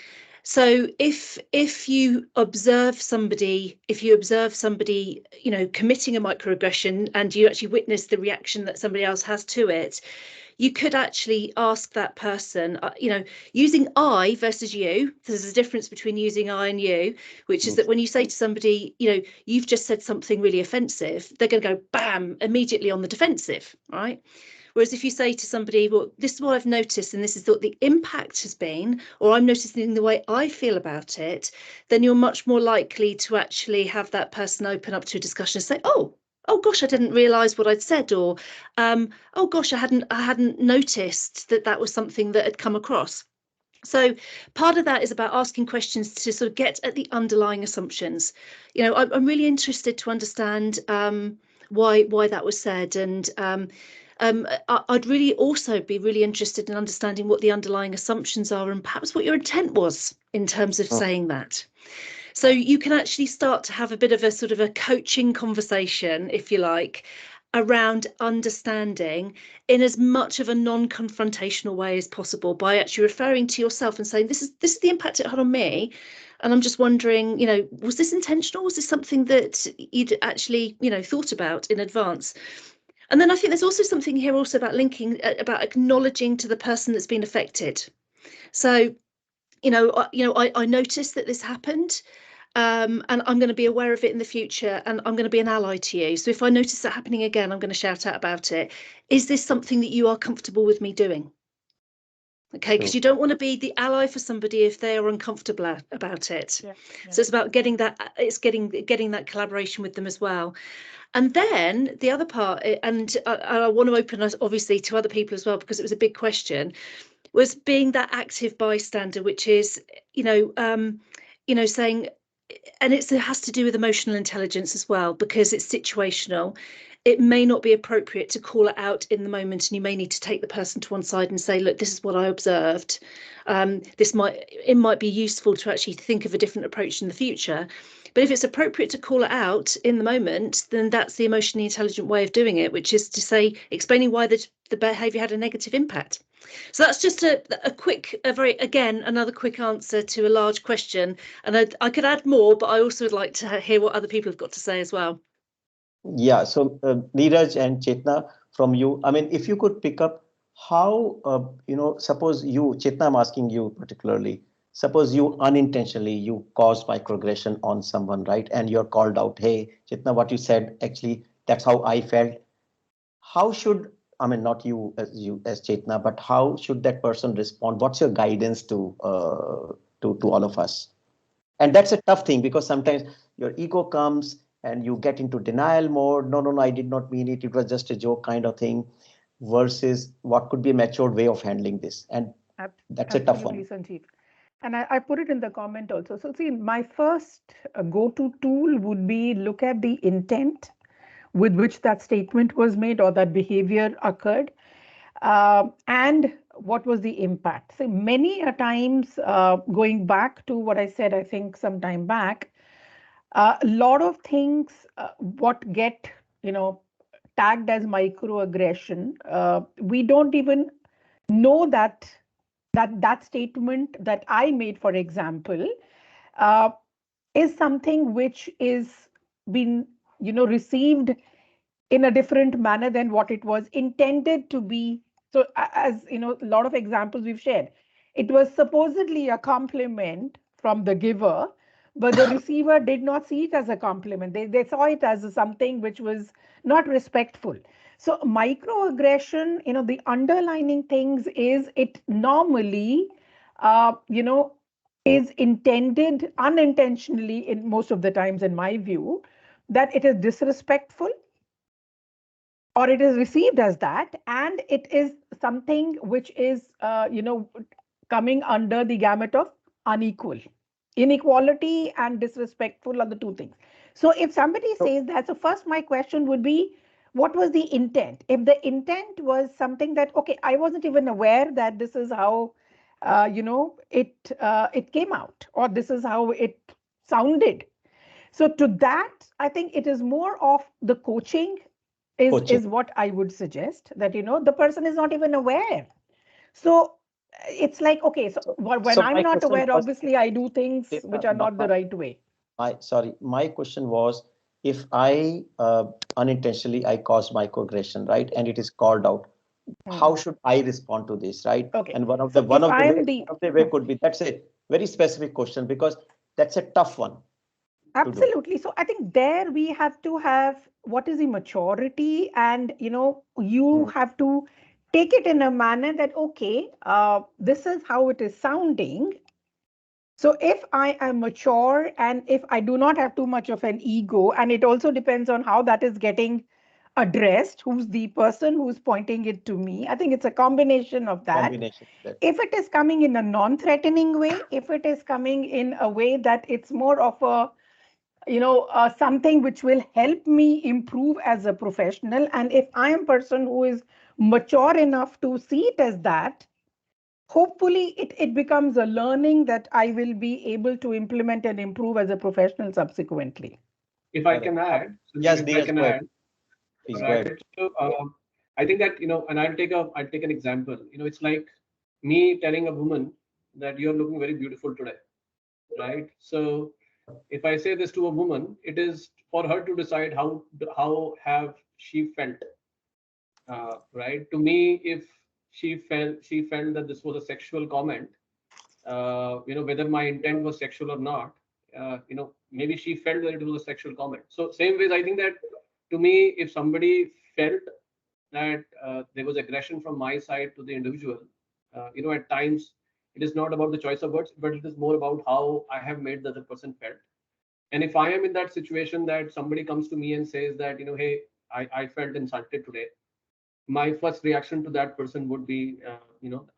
So if you observe somebody, committing a microaggression, and you actually witness the reaction that somebody else has to it, you could actually ask that person, using I versus you. There's a difference between using I and you, which is that when you say to somebody, you've just said something really offensive, they're going to go bam, immediately on the defensive, right? Whereas if you say to somebody, well, this is what I've noticed, and this is what the impact has been, or I'm noticing the way I feel about it, then you're much more likely to actually have that person open up to a discussion and say, oh gosh, I didn't realise what I'd said, or oh gosh, I hadn't noticed that was something that had come across. So part of that is about asking questions to sort of get at the underlying assumptions. I'm really interested to understand why that was said, and I'd really also be really interested in understanding what the underlying assumptions are, and perhaps what your intent was in terms of saying that. So you can actually start to have a bit of a sort of a coaching conversation, if you like, around understanding in as much of a non-confrontational way as possible, by actually referring to yourself and saying, this is the impact it had on me. And I'm just wondering, was this intentional? Was this something that you'd actually, thought about in advance? And then I think there's also something here also about linking, about acknowledging to the person that's been affected. So, I noticed that this happened, and I'm going to be aware of it in the future, and I'm going to be an ally to you. So if I notice that happening again, I'm going to shout out about it. Is this something that you are comfortable with me doing? Okay, because you don't want to be the ally for somebody if they are uncomfortable about it. Yeah. So it's about getting that collaboration with them as well. And then the other part, and I want to open us obviously to other people as well, because it was a big question, was being that active bystander, which is, saying, and it has to do with emotional intelligence as well, because it's situational. It may not be appropriate to call it out in the moment, and you may need to take the person to one side and say, look, this is what I observed. It might be useful to actually think of a different approach in the future. But if it's appropriate to call it out in the moment, then that's the emotionally intelligent way of doing it, which is to say, explaining why the behaviour had a negative impact. So that's just another quick answer to a large question. And I could add more, but I also would like to hear what other people have got to say as well. Yeah, so Neeraj and Chetna, from you, I mean, if you could pick up how, suppose you, Chetna, I'm asking you particularly, suppose you unintentionally, you caused microaggression on someone, right? And you're called out, hey, Chetna, what you said, actually, that's how I felt. How should, I mean, not you as Chetna, but how should that person respond? What's your guidance to all of us? And that's a tough thing, because sometimes your ego comes and you get into denial mode. No, I did not mean it. It was just a joke kind of thing, versus what could be a matured way of handling this. And that's a tough one. Absolutely, Sanjeev. And I put it in the comment also. So see, my first go-to tool would be look at the intent with which that statement was made or that behavior occurred, and what was the impact. So many a times, going back to what I said, I think some time back, a lot of things what get tagged as microaggression, we don't even know that statement that I made, for example, uh, is something which is been received in a different manner than what it was intended to be. So as a lot of examples we've shared, it was supposedly a compliment from the giver, but the receiver did not see it as a compliment. They saw it as something which was not respectful. So microaggression, the underlining things is it normally, is intended unintentionally in most of the times, in my view, that it is disrespectful, or it is received as that, and it is something which is coming under the gamut of unequal. Inequality and disrespectful are the two things. So if somebody says that, so first my question would be, what was the intent? If the intent was something that, okay, I wasn't even aware that this is how it came out, or this is how it sounded. So to that, I think it is more of the coaching is what I would suggest, that the person is not even aware. So it's like, okay, so when I'm not aware, obviously I do things which are not the right way. My question was, if I unintentionally I caused microaggression, right, and it is called out, how should I respond to this, right? Okay. And one of the way could be, that's a very specific question, because that's a tough one. Absolutely. So I think there we have to have what is the maturity, and you have to take it in a manner that, okay, this is how it is sounding. So if I am mature, and if I do not have too much of an ego, and it also depends on how that is getting addressed, who's the person who's pointing it to me. I think it's a combination of that. If it is coming in a non-threatening way, if it is coming in a way that it's more of a something which will help me improve as a professional, and if I am a person who is mature enough to see it as that, hopefully it becomes a learning that I will be able to implement and improve as a professional subsequently. If I can add, yes, if I can add, please right? go ahead. So I think that and I'll take an example. It's like me telling a woman that you're looking very beautiful today, right? So if I say this to a woman, it is for her to decide how have she felt, right? To me, if she felt that this was a sexual comment, whether my intent was sexual or not, maybe she felt that it was a sexual comment. So same ways, I think that to me, if somebody felt that there was aggression from my side to the individual, at times it is not about the choice of words, but it is more about how I have made the other person felt. And if I am in that situation that somebody comes to me and says that, hey, I felt insulted today, my first reaction to that person would be,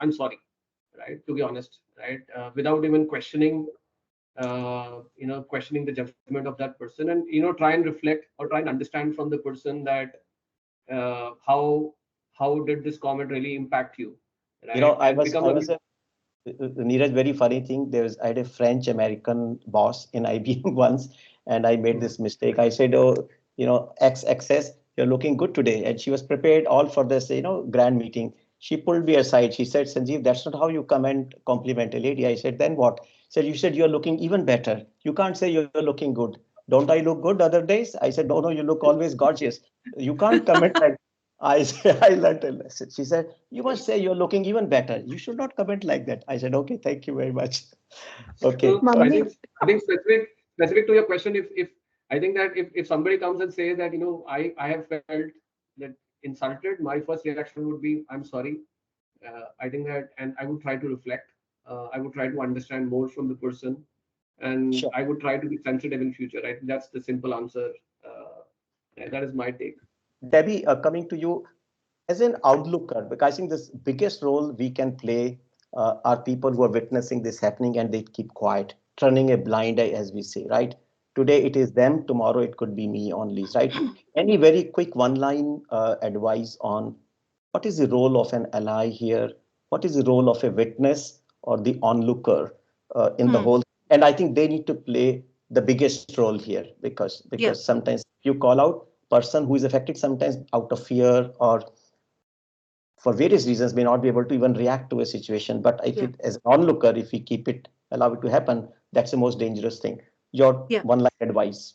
I'm sorry, right? To be honest, right? Without even questioning the judgment of that person, and try and reflect or try and understand from the person that how did this comment really impact you, right? I And was, become I a was a Neeraj, very funny thing. I had a French American boss in IBM once, and I made this mistake. I said, "Oh, XXS, you're looking good today." And she was prepared all for this, grand meeting. She pulled me aside. She said, "Sanjeev, that's not how you come and compliment a lady." I said, "Then what?" She said, "You said you're looking even better. You can't say you're looking good. Don't I look good other days?" I said, "No, no, you look always gorgeous. You can't comment like." I said, I learned a lesson. She said, "You must say you're looking even better. You should not comment like that." I said, "Okay, thank you very much." Okay. So I Mummy, think specific to your question, if I think that if somebody comes and says that I have felt that insulted, my first reaction would be I'm sorry. I think that, and I would try to reflect. I would try to understand more from the person, and Sure. I would try to be sensitive in future. Right, that's the simple answer. And that is my take. Debbie, coming to you as an outlooker, because I think this biggest role we can play are people who are witnessing this happening and they keep quiet, turning a blind eye, as we say, right? Today it is them, tomorrow it could be me only, right? Any very quick one-line advice on what is the role of an ally here? What is the role of a witness or the onlooker in the whole? And I think they need to play the biggest role here because Yeah. sometimes you call out person who is affected sometimes out of fear or for various reasons may not be able to even react to a situation. But if Yeah. it as an onlooker, if we keep it, allow it to happen, that's the most dangerous thing. Your Yeah. one line advice.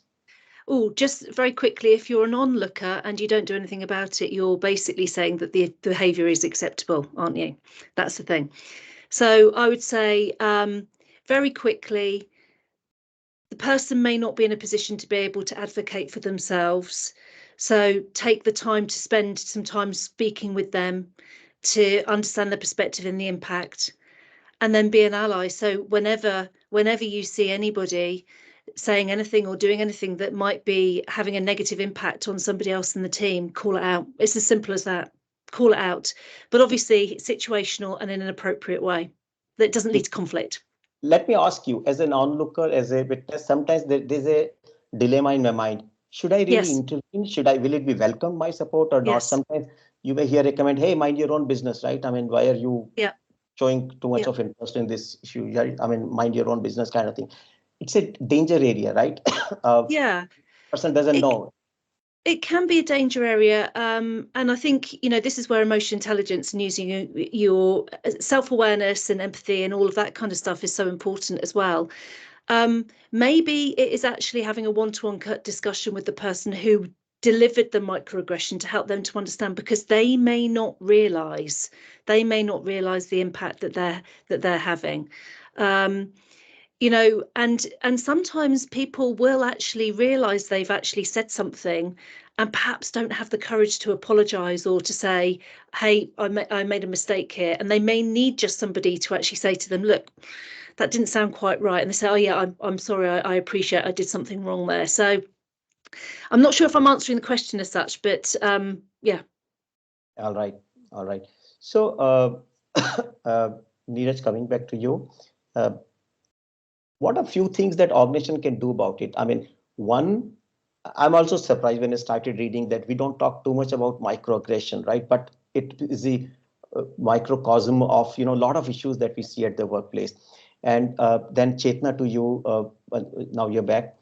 Oh, just very quickly, if you're an onlooker and you don't do anything about it, you're basically saying that the behaviour is acceptable, aren't you? That's the thing. So I would say very quickly, the person may not be in a position to be able to advocate for themselves. So take the time to spend some time speaking with them to understand the perspective and the impact, and then be an ally. So whenever you see anybody saying anything or doing anything that might be having a negative impact on somebody else in the team, call it out. It's as simple as that. Call it out, but obviously situational and in an appropriate way that doesn't lead to conflict. Let me ask you, as an onlooker, as a witness, sometimes there's a dilemma in my mind. Should I really Yes. intervene? Will it be welcome, my support or not? Yes. Sometimes you may hear a comment, "Hey, mind your own business," right? I mean, why are you Yeah. showing too much Yeah. of interest in this issue? I mean, mind your own business kind of thing. It's a danger area, right? Yeah. Person doesn't It, know. it can be a danger area, and I think this is where emotional intelligence and using your self-awareness and empathy and all of that kind of stuff is so important as well. Maybe it is actually having a one-to-one discussion with the person who delivered the microaggression to help them to understand, because they may not realize the impact that they're having. And sometimes people will actually realize they've actually said something and perhaps don't have the courage to apologize or to say, "Hey, I made a mistake here," and they may need just somebody to actually say to them, "Look, that didn't sound quite right," and they say, "Oh yeah, I'm sorry, I appreciate I did something wrong there." So I'm not sure if I'm answering the question as such, but yeah. All right. All right. So, Neeraj, coming back to you, uh, what are few things that organization can do about it? I mean, one, I'm also surprised when I started reading that we don't talk too much about microaggression, right? But it is the microcosm of a lot of issues that we see at the workplace. And then Chetna, to you, now you're back.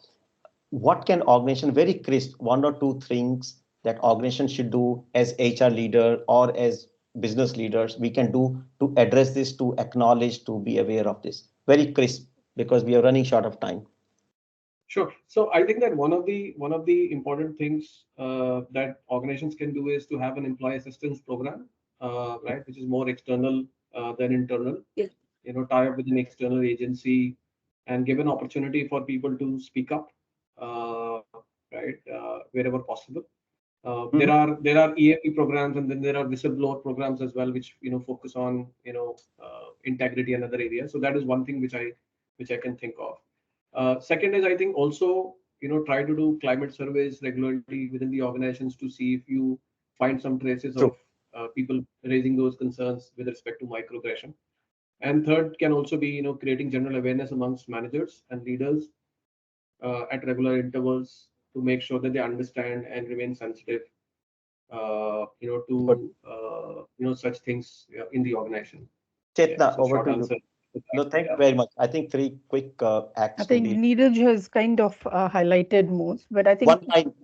What can organization, very crisp, one or two things that organization should do as HR leader or as business leaders we can do to address this, to acknowledge, to be aware of this? Very crisp, because we are running short of time. Sure. So I think that one of the important things that organizations can do is to have an employee assistance program, right, which is more external than internal. Yeah. Tie up with an external agency and give an opportunity for people to speak up, right, wherever possible. There are EAP programs, and then there are whistleblower programs as well, which focus on integrity and other areas. So that is one thing which I can think of. Second is, I think, also try to do climate surveys regularly within the organizations to see if you find some traces True. of people raising those concerns with respect to microaggression. And third can also be creating general awareness amongst managers and leaders at regular intervals to make sure that they understand and remain sensitive But to such things in the organization. Chetna, So over short to you. answer. No, thank you Yeah. very much. I think three quick I acts to think deal. Neeraj has kind of highlighted most, but I think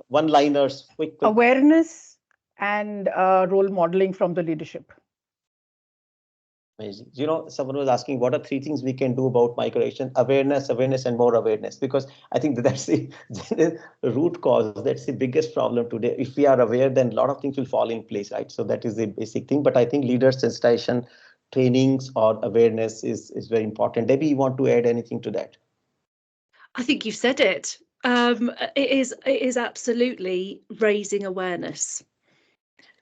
One-liners, quick. awareness and role modeling from the leadership. Amazing. Someone was asking what are three things we can do about microaggression: awareness, and more awareness. Because I think that's the root cause. That's the biggest problem today. If we are aware, then a lot of things will fall in place, right? So that is the basic thing. But I think leader sensitization, trainings, or awareness is very important. Debbie, you want to add anything to that? I think you've said it. It is absolutely raising awareness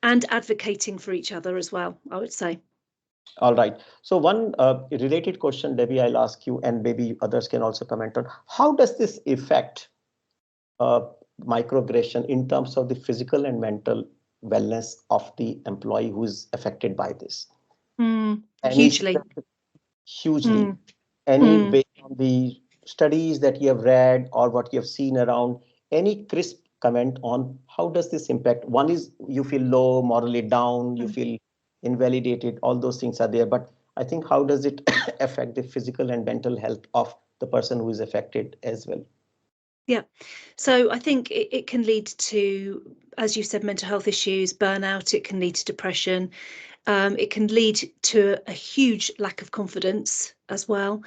and advocating for each other as well, I would say. All right. So one related question, Debbie, I'll ask you, and maybe others can also comment on how does this affect microaggression in terms of the physical and mental wellness of the employee who is affected by this? Hugely. Hugely. Mm, Any mm. based on the studies that you have read or what you have seen around, any crisp comment on how does this impact? One is you feel low, morally down, you feel invalidated, all those things are there. But I think how does it affect the physical and mental health of the person who is affected as well? Yeah. So I think it can lead to, as you said, mental health issues, burnout. It can lead to depression. It can lead to a huge lack of confidence as well,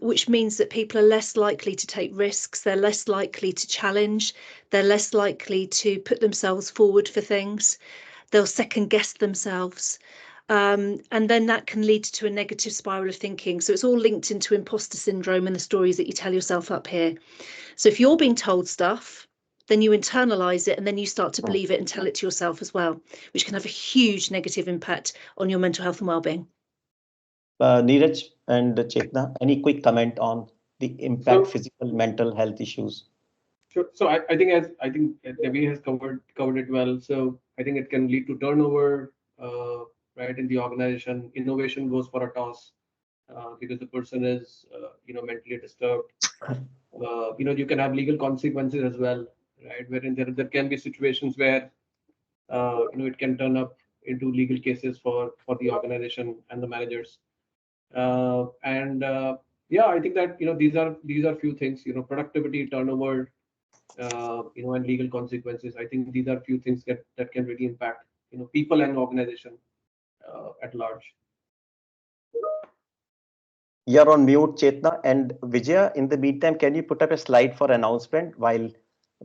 which means that people are less likely to take risks. They're less likely to challenge. They're less likely to put themselves forward for things. They'll second guess themselves. And then that can lead to a negative spiral of thinking. So it's all linked into imposter syndrome and the stories that you tell yourself up here. So if you're being told stuff, then you internalize it and then you start to believe it and tell it to yourself as well, which can have a huge negative impact on your mental health and well-being. Neeraj and Chetna, any quick comment on the impact physical, mental health issues? Sure. So I think Debbie has covered it well. So I think it can lead to turnover, right, in the organization. Innovation goes for a toss because the person is mentally disturbed. You can have legal consequences as well, right? Wherein there can be situations where it can turn up into legal cases for the organization and the managers. And yeah, I think that these are few things. Productivity, turnover, and legal consequences. I think these are few things that can really impact people and organization at large. You're on mute, Chetna. And Vijaya, in the meantime, can you put up a slide for announcement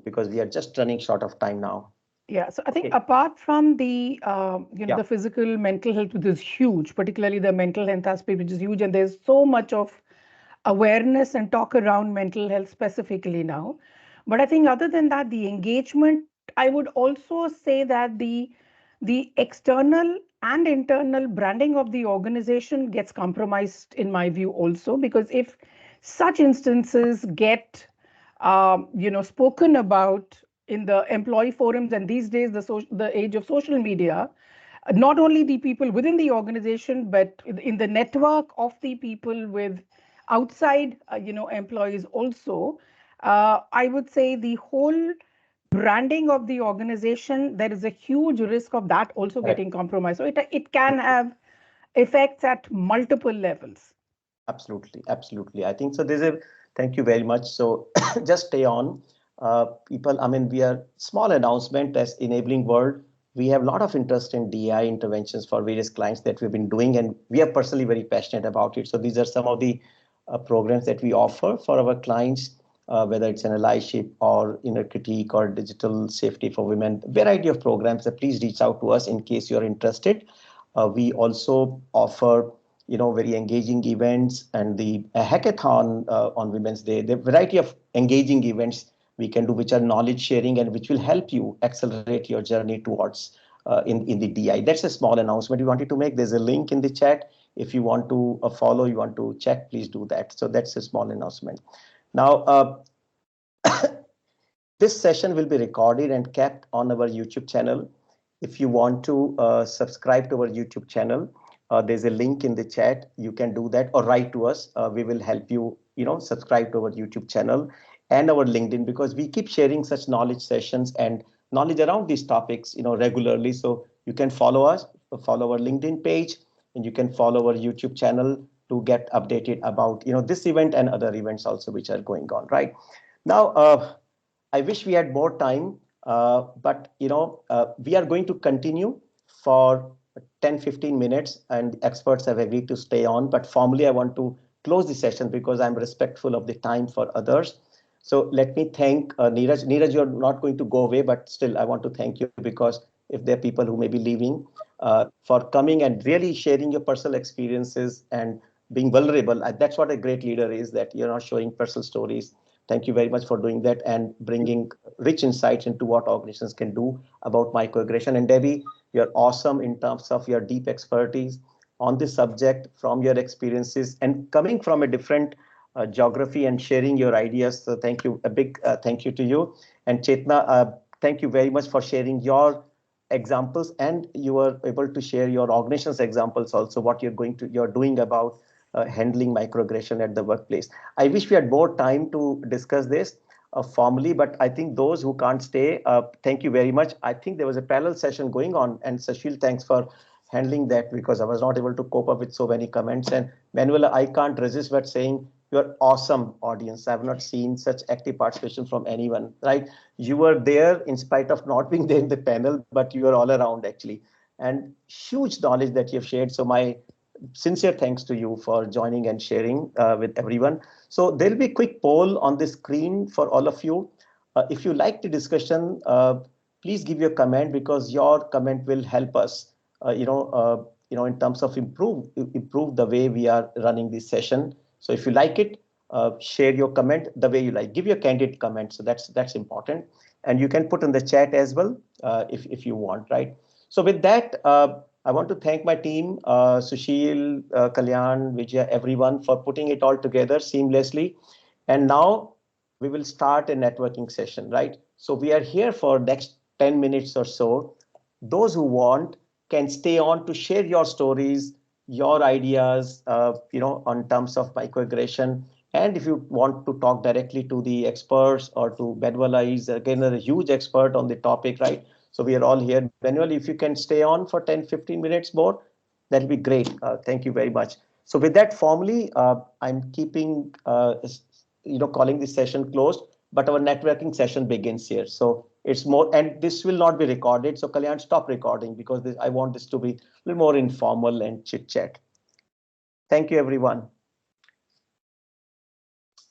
because we are just running short of time now. Yeah, so I think Okay. apart from the Yeah. the physical mental health, which is huge, particularly the mental health aspect, which is huge, and there's so much of awareness and talk around mental health specifically now. But I think other than that, the engagement, I would also say that the external and internal branding of the organization gets compromised, in my view, also, because if such instances get spoken about in the employee forums, and these days the age of social media, not only the people within the organization, but in the network of the people with outside employees also, I would say the whole branding of the organization, there is a huge risk of that also Correct. getting compromised. So it can have effects at multiple levels. Absolutely. Absolutely. I think so. Thank you very much. So just stay on. People, I mean, we are small announcement as Enabling World. We have a lot of interest in DI interventions for various clients that we've been doing, and we are personally very passionate about it. So these are some of the programs that we offer for our clients. whether it's an allyship or inner critique or digital safety for women, variety of programs. Please reach out to us in case you're interested. We also offer, very engaging events, and the hackathon on Women's Day. The variety of engaging events we can do, which are knowledge sharing and which will help you accelerate your journey towards in the DI. That's a small announcement we wanted to make. There's a link in the chat. If you want to follow, you want to check, please do that. So that's a small announcement. Now, this session will be recorded and kept on our YouTube channel. If you want to subscribe to our YouTube channel, there's a link in the chat. You can do that or write to us. We will help you, subscribe to our YouTube channel and our LinkedIn, because we keep sharing such knowledge sessions and knowledge around these topics, regularly. So you can follow us, follow our LinkedIn page, and you can follow our YouTube channel to get updated about, this event and other events also which are going on right now. I wish we had more time, but we are going to continue for 10-15 minutes, and experts have agreed to stay on. But formally, I want to close the session because I'm respectful of the time for others. So let me thank Neeraj. Neeraj, you're not going to go away, but still, I want to thank you, because if there are people who may be leaving, for coming and really sharing your personal experiences and being vulnerable. That's what a great leader is, that you're not showing personal stories. Thank you very much for doing that and bringing rich insights into what organizations can do about microaggression. And Debbie, you're awesome in terms of your deep expertise on this subject from your experiences and coming from a different geography and sharing your ideas. So thank you, a big thank you to you. And Chetna, thank you very much for sharing your examples, and you were able to share your organization's examples also, what you're doing about handling microaggression at the workplace. I wish we had more time to discuss this formally, but I think those who can't stay, thank you very much. I think there was a parallel session going on, and Sushil, thanks for handling that, because I was not able to cope up with so many comments. And Manuel, I can't resist but saying you're awesome audience. I've not seen such active participation from anyone, right? You were there in spite of not being there in the panel, but you were all around actually. And huge knowledge that you've shared. So my sincere thanks to you for joining and sharing with everyone. So there'll be a quick poll on the screen for all of you. If you like the discussion, please give your comment, because your comment will help us, in terms of improve the way we are running this session. So if you like it, share your comment the way you like. Give your candid comment. So that's important, and you can put in the chat as well if you want, right? So with that, I want to thank my team, Sushil, Kalyan, Vijay, everyone for putting it all together seamlessly. And now we will start a networking session, right? So we are here for next 10 minutes or so. Those who want can stay on to share your stories, your ideas, on terms of microaggression. And if you want to talk directly to the experts or to Bedwala, is again a huge expert on the topic, right? So we are all here. Manuel, if you can stay on for 10-15 minutes more, that'll be great. Thank you very much. So with that, formally, I'm keeping, calling this session closed, but our networking session begins here. So it's more, and this will not be recorded. So Kalyan, stop recording, because I want this to be a little more informal and chit chat. Thank you, everyone.